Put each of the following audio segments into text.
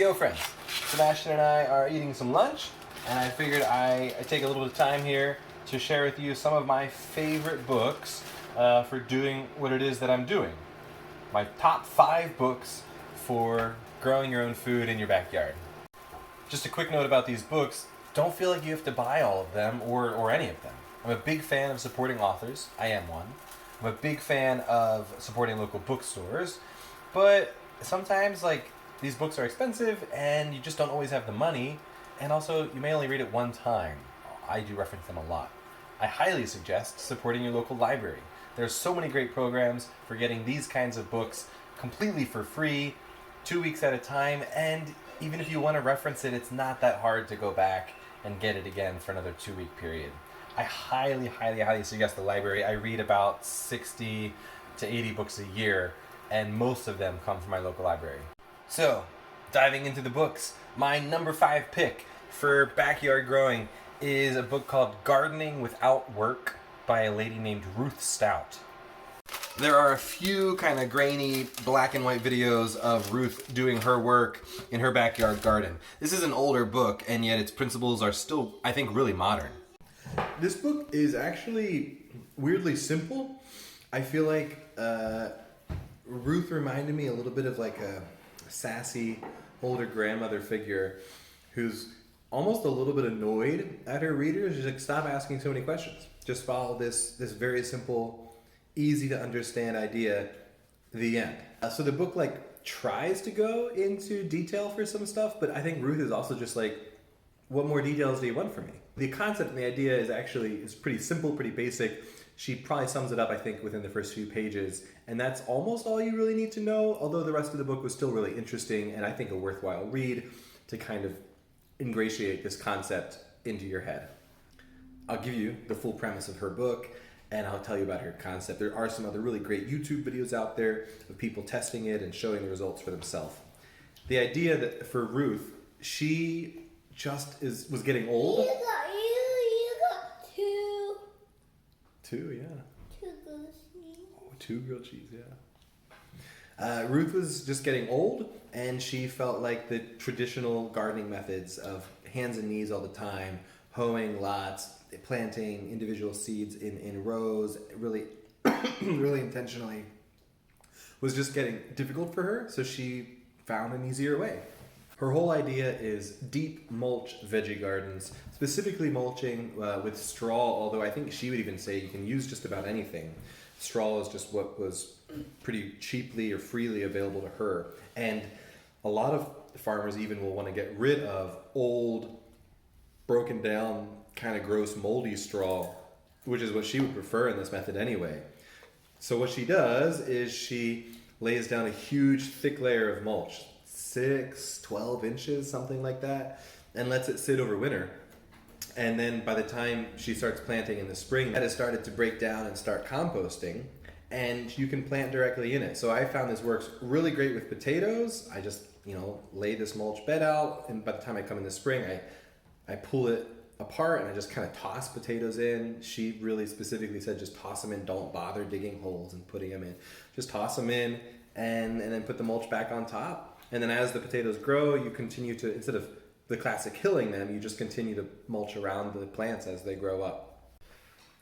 Yo friends, Sebastian and I are eating some lunch, and I figured I'd take a little bit of time here to share with you some of my favorite books for doing what it is that I'm doing. My top 5 books for growing your own food in your backyard. Just a quick note about these books, don't feel like you have to buy all of them or any of them. I'm a big fan of supporting authors, I am one. I'm a big fan of supporting local bookstores, but sometimes these books are expensive and you just don't always have the money, and also you may only read it one time. I do reference them a lot. I highly suggest supporting your local library. There's so many great programs for getting these kinds of books completely for free, 2 weeks at a time, and even if you want to reference it, it's not that hard to go back and get it again for another 2-week period. I highly suggest the library. I read about 60 to 80 books a year, and most of them come from my local library. So, diving into the books, my number 5 pick for backyard growing is a book called Gardening Without Work by a lady named Ruth Stout. There are a few kind of grainy black and white videos of Ruth doing her work in her backyard garden. This is an older book, and yet its principles are still, I think, really modern. This book is actually weirdly simple. I feel like Ruth reminded me a little bit of like a sassy older grandmother figure who's almost a little bit annoyed at her readers. She's like, stop asking so many questions. Just follow this very simple, easy to understand idea, the end. So the book tries to go into detail for some stuff, but I think Ruth is also just like, what more details do you want from me? The concept and the idea is pretty simple, pretty basic. She probably sums it up, I think, within the first few pages, and that's almost all you really need to know, although the rest of the book was still really interesting and I think a worthwhile read to kind of ingratiate this concept into your head. I'll give you the full premise of her book, and I'll tell you about her concept. There are some other really great YouTube videos out there of people testing it and showing the results for themselves. The idea that for Ruth, she just was getting old. You got two. 2, yeah. 2 grilled cheese. Oh, 2 grilled cheese, yeah. Ruth was just getting old, and she felt like the traditional gardening methods of hands and knees all the time, hoeing lots, planting individual seeds in rows, really, really intentionally, was just getting difficult for her, so she found an easier way. Her whole idea is deep mulch veggie gardens, specifically mulching with straw, although I think she would even say you can use just about anything. Straw is just what was pretty cheaply or freely available to her. And a lot of farmers even will want to get rid of old, broken down, kind of gross, moldy straw, which is what she would prefer in this method anyway. So what she does is she lays down a huge, thick layer of mulch, 12 inches, something like that, and lets it sit over winter. And then by the time she starts planting in the spring, that has started to break down and start composting, and you can plant directly in it. So I found this works really great with potatoes. I just, lay this mulch bed out, and by the time I come in the spring, I pull it apart and I just kind of toss potatoes in. She really specifically said just toss them in, don't bother digging holes and putting them in. Just toss them in and then put the mulch back on top. And then as the potatoes grow, you continue to, instead of the classic hilling them, you just continue to mulch around the plants as they grow up.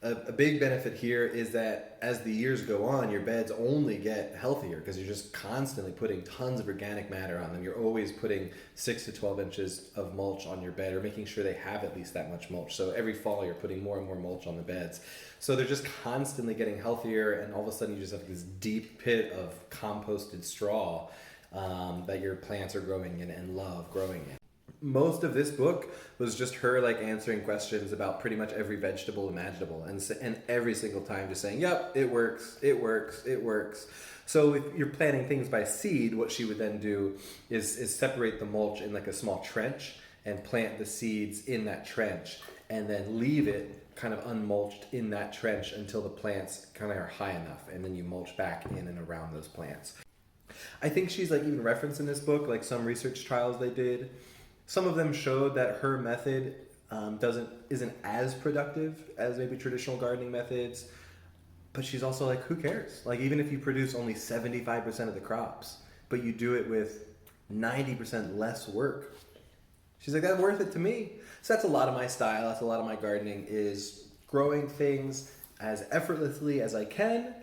A big benefit here is that as the years go on, your beds only get healthier because you're just constantly putting tons of organic matter on them. You're always putting 6 to 12 inches of mulch on your bed, or making sure they have at least that much mulch. So every fall you're putting more and more mulch on the beds. So they're just constantly getting healthier, and all of a sudden you just have this deep pit of composted straw that your plants are growing in and love growing in. Most of this book was just her answering questions about pretty much every vegetable imaginable, and every single time just saying, yep, it works, it works, it works. So if you're planting things by seed, what she would then do is separate the mulch in a small trench and plant the seeds in that trench, and then leave it kind of unmulched in that trench until the plants kind of are high enough, and then you mulch back in and around those plants. I think she's even referenced in this book some research trials they did. Some of them showed that her method isn't as productive as maybe traditional gardening methods, but she's also who cares? Even if you produce only 75% of the crops, but you do it with 90% less work. She's like, that's worth it to me. So that's a lot of my style. That's a lot of my gardening, is growing things as effortlessly as I can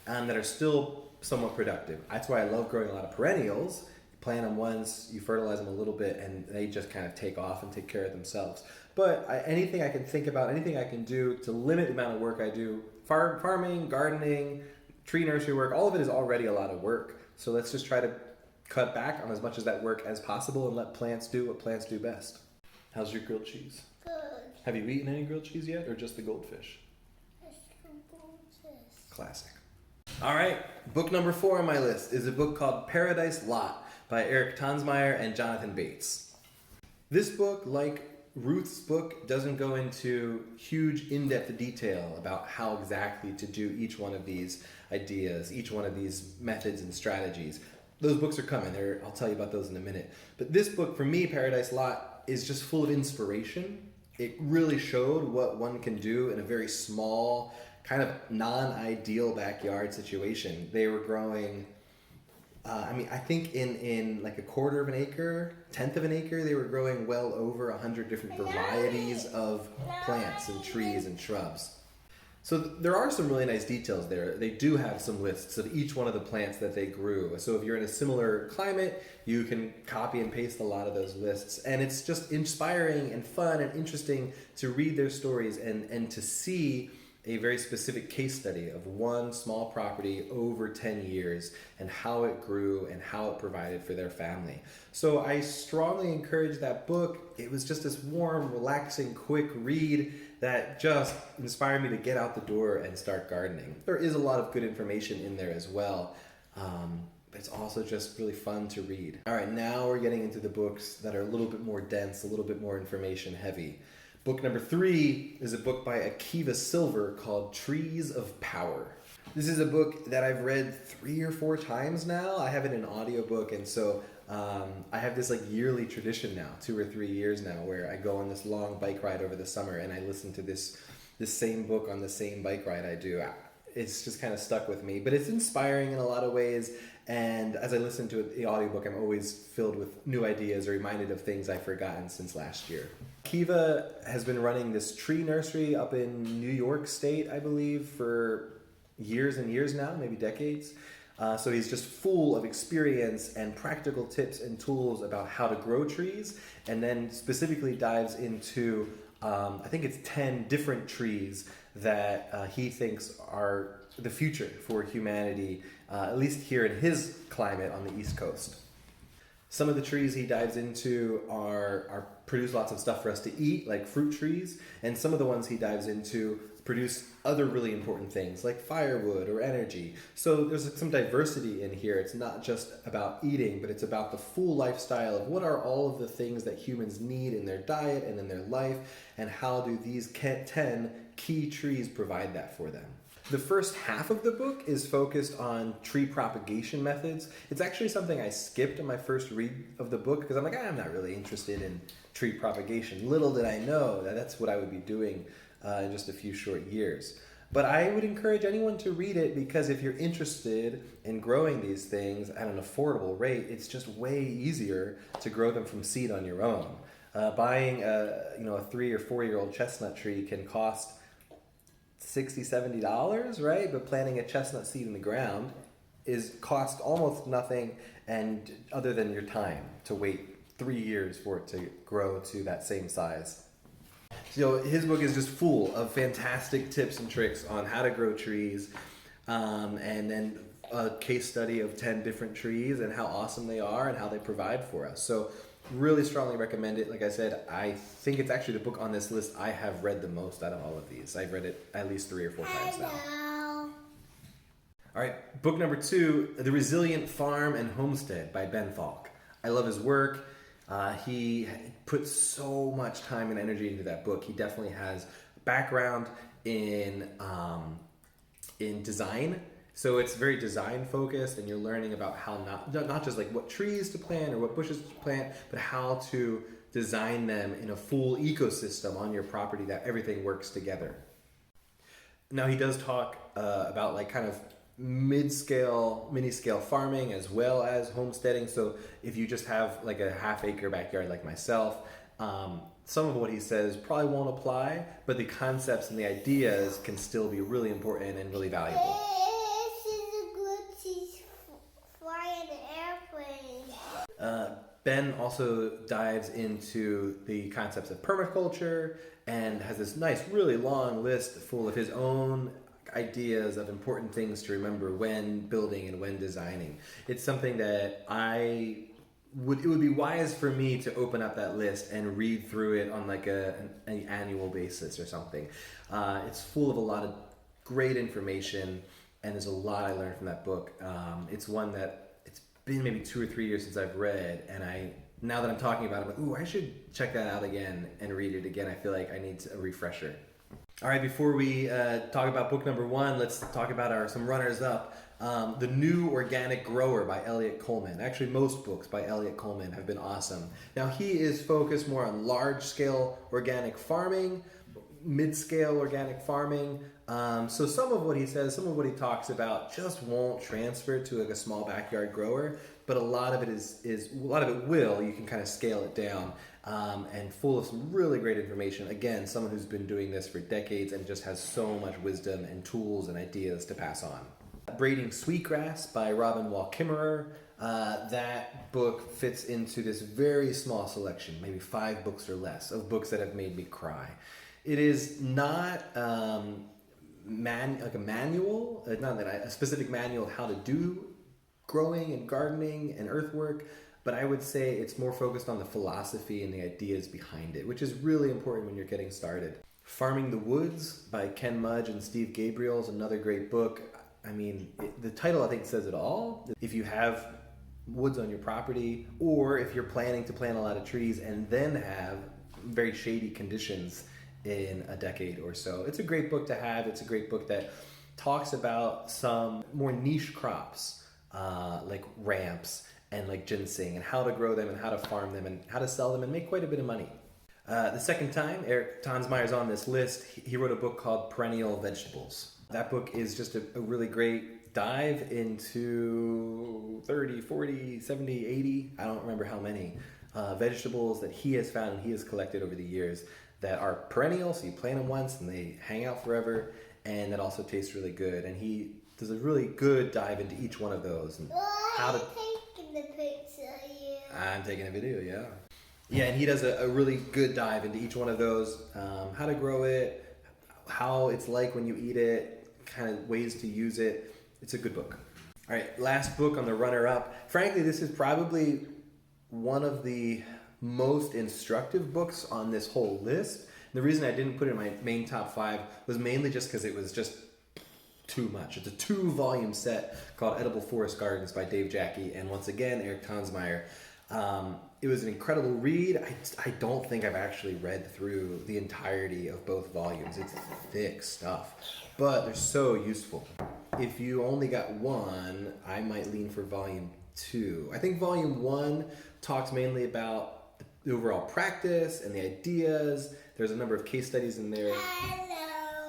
and that are still somewhat productive. That's why I love growing a lot of perennials. You plant them once, you fertilize them a little bit, and they just kind of take off and take care of themselves. But anything I can think about, anything I can do to limit the amount of work I do, farming, gardening, tree nursery work, all of it is already a lot of work. So let's just try to cut back on as much of that work as possible and let plants do what plants do best. How's your grilled cheese? Good. Have you eaten any grilled cheese yet, or just the goldfish? Let's go this. Classic. All right, book number 4 on my list is a book called Paradise Lot by Eric Tonsmeyer and Jonathan Bates. This book, like Ruth's book, doesn't go into huge in-depth detail about how exactly to do each one of these ideas, each one of these methods and strategies. Those books are coming. I'll tell you about those in a minute. But this book, for me, Paradise Lot, is just full of inspiration. It really showed what one can do in a very small, kind of non-ideal backyard situation. They were growing, I think in like a quarter of an acre, tenth of an acre, they were growing well over 100 different varieties of plants and trees and shrubs. So there are some really nice details there. They do have some lists of each one of the plants that they grew. So if you're in a similar climate, you can copy and paste a lot of those lists. And it's just inspiring and fun and interesting to read their stories and to see a very specific case study of one small property over 10 years and how it grew and how it provided for their family. So I strongly encourage that book. It was just this warm, relaxing, quick read that just inspired me to get out the door and start gardening. There is a lot of good information in there as well. It's also just really fun to read. All right, now we're getting into the books that are a little bit more dense, a little bit more information heavy. Book number 3 is a book by Akiva Silver called Trees of Power. This is a book that I've read 3 or 4 times now. I have it in audiobook, and so I have this like yearly tradition now, 2 or 3 years now, where I go on this long bike ride over the summer and I listen to this same book on the same bike ride I do. It's just kind of stuck with me, but it's inspiring in a lot of ways. And as I listen to the audiobook, I'm always filled with new ideas or reminded of things I've forgotten since last year. Akiva has been running this tree nursery up in New York State, I believe, for years and years now, maybe decades. So he's just full of experience and practical tips and tools about how to grow trees, and then specifically dives into, I think it's 10 different trees that he thinks are the future for humanity, at least here in his climate on the East Coast. Some of the trees he dives into are produce lots of stuff for us to eat, like fruit trees, and some of the ones he dives into produce other really important things like firewood or energy. So there's some diversity in here. It's not just about eating, but it's about the full lifestyle of what are all of the things that humans need in their diet and in their life, and how do these 10 key trees provide that for them. The first half of the book is focused on tree propagation methods. It's actually something I skipped in my first read of the book because I'm like, I'm not really interested in tree propagation. Little did I know that that's what I would be doing in just a few short years. But I would encourage anyone to read it because if you're interested in growing these things at an affordable rate, it's just way easier to grow them from seed on your own. Buying a 3 or 4 year old chestnut tree can cost $60-$70, right? But planting a chestnut seed in the ground cost almost nothing, and other than your time to wait 3 years for it to grow to that same size. So his book is just full of fantastic tips and tricks on how to grow trees, and then a case study of 10 different trees and how awesome they are and how they provide for us. So really strongly recommend it. Like I said, I think it's actually the book on this list I have read the most out of all of these. I've read it at least 3 or 4 times now. Hello. All right, book number 2, The Resilient Farm and Homestead by Ben Falk. I love his work. He put so much time and energy into that book. He definitely has background in design. So it's very design focused, and you're learning about how not just like what trees to plant or what bushes to plant, but how to design them in a full ecosystem on your property that everything works together. Now he does talk about like kind of mid-scale, mini-scale farming as well as homesteading. So if you just have like a half-acre backyard like myself, some of what he says probably won't apply, but the concepts and the ideas can still be really important and really valuable. This is a good teach flying airplane. Ben also dives into the concepts of permaculture and has this nice, really long list full of his own ideas of important things to remember when building and when designing. It's something that it would be wise for me to open up that list and read through it on like an annual basis or something. It's full of a lot of great information, and there's a lot I learned from that book. It's one that it's been maybe 2 or 3 years since I've read, and now that I'm talking about it, I'm like, ooh, I should check that out again and read it again. I feel like I need a refresher. All right, before we talk about book number 1, let's talk about some runners-up. The New Organic Grower by Elliot Coleman. Actually, most books by Elliot Coleman have been awesome. Now, he is focused more on large-scale organic farming, mid-scale organic farming. So some of what he says, some of what he talks about just won't transfer to like a small backyard grower, but a lot of it will. You can kind of scale it down. And full of some really great information. Again, someone who's been doing this for decades and just has so much wisdom and tools and ideas to pass on. Braiding Sweetgrass by Robin Wall Kimmerer. That book fits into this very small selection, maybe 5 books or less, of books that have made me cry. It is not like a manual, not that a specific manual of how to do growing and gardening and earthwork, but I would say it's more focused on the philosophy and the ideas behind it, which is really important when you're getting started. Farming the Woods by Ken Mudge and Steve Gabriel is another great book. I mean, the title I think says it all. If you have woods on your property, or if you're planning to plant a lot of trees and then have very shady conditions in a decade or so, it's a great book to have. It's a great book that talks about some more niche crops, like ramps and like ginseng, and how to grow them and how to farm them and how to sell them and make quite a bit of money. The second time Eric Tonsmeyer's on this list, he wrote a book called Perennial Vegetables. That book is just a really great dive into 30, 40, 70, 80, I don't remember how many, vegetables that he has found and he has collected over the years that are perennial, so you plant them once and they hang out forever, and that also taste really good. And he does a really good dive into each one of those. And how to... taking the picture, yeah. I'm taking a video, yeah. Yeah, and he does a really good dive into each one of those, how to grow it, how it's like when you eat it, kind of ways to use it. It's a good book. All right, last book on the runner-up. Frankly, this is probably one of the most instructive books on this whole list. The reason I didn't put it in my main top 5 was mainly just because it was just too much. It's a 2-volume set called Edible Forest Gardens by Dave Jacke, and once again, Eric Tonsmeyer. It was an incredible read. I don't think I've actually read through the entirety of both volumes. It's thick stuff, but they're so useful. If you only got one, I might lean for volume 2. I think volume 1 talks mainly about the overall practice and the ideas. There's a number of case studies in there. Hello.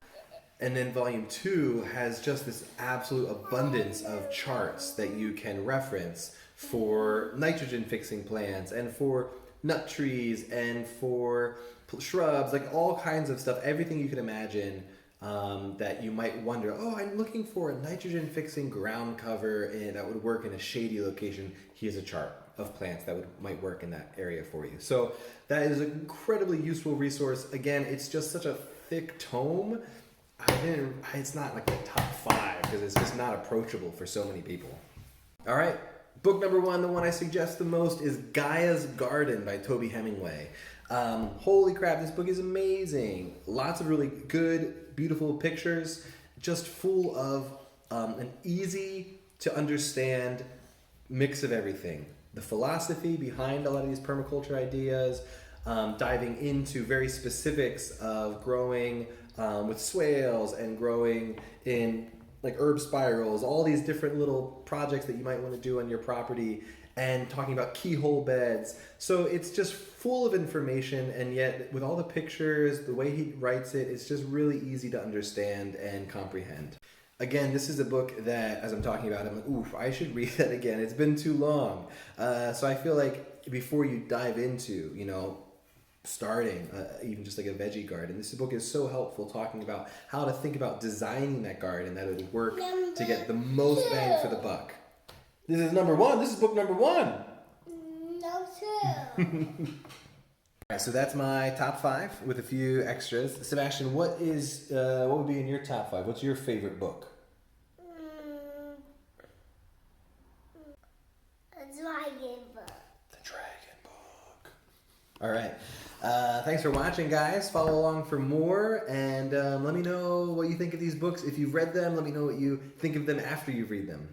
And then volume 2 has just this absolute abundance of charts that you can reference for nitrogen fixing plants and for nut trees and for shrubs, like all kinds of stuff, everything you can imagine that you might wonder, oh, I'm looking for a nitrogen fixing ground cover and that would work in a shady location. Here's a chart of plants that might work in that area for you. So that is an incredibly useful resource. Again, it's just such a thick tome. It's not like the top 5 because it's just not approachable for so many people. All right. Book number 1, the one I suggest the most, is Gaia's Garden by Toby Hemingway. Holy crap, this book is amazing. Lots of really good, beautiful pictures, just full of an easy to understand mix of everything. The philosophy behind a lot of these permaculture ideas, diving into very specifics of growing with swales and growing in like herb spirals, all these different little projects that you might want to do on your property, and talking about keyhole beds. So it's just full of information, and yet with all the pictures, the way he writes it, it's just really easy to understand and comprehend. Again, this is a book that, as I'm talking about, I'm like, oof, I should read that again. It's been too long. So I feel like before you dive into, starting even just like a veggie garden, this book is so helpful talking about how to think about designing that garden that it would work to get the most bang for the buck. This is number one. This is book number one. No, two. All right, so that's my top 5 with a few extras. Sebastian, what would be in your top 5? What's your favorite book? A dragon book. The Dragon Book. All right. Thanks for watching, guys. Follow along for more, and let me know what you think of these books. If you've read them, let me know what you think of them after you read them.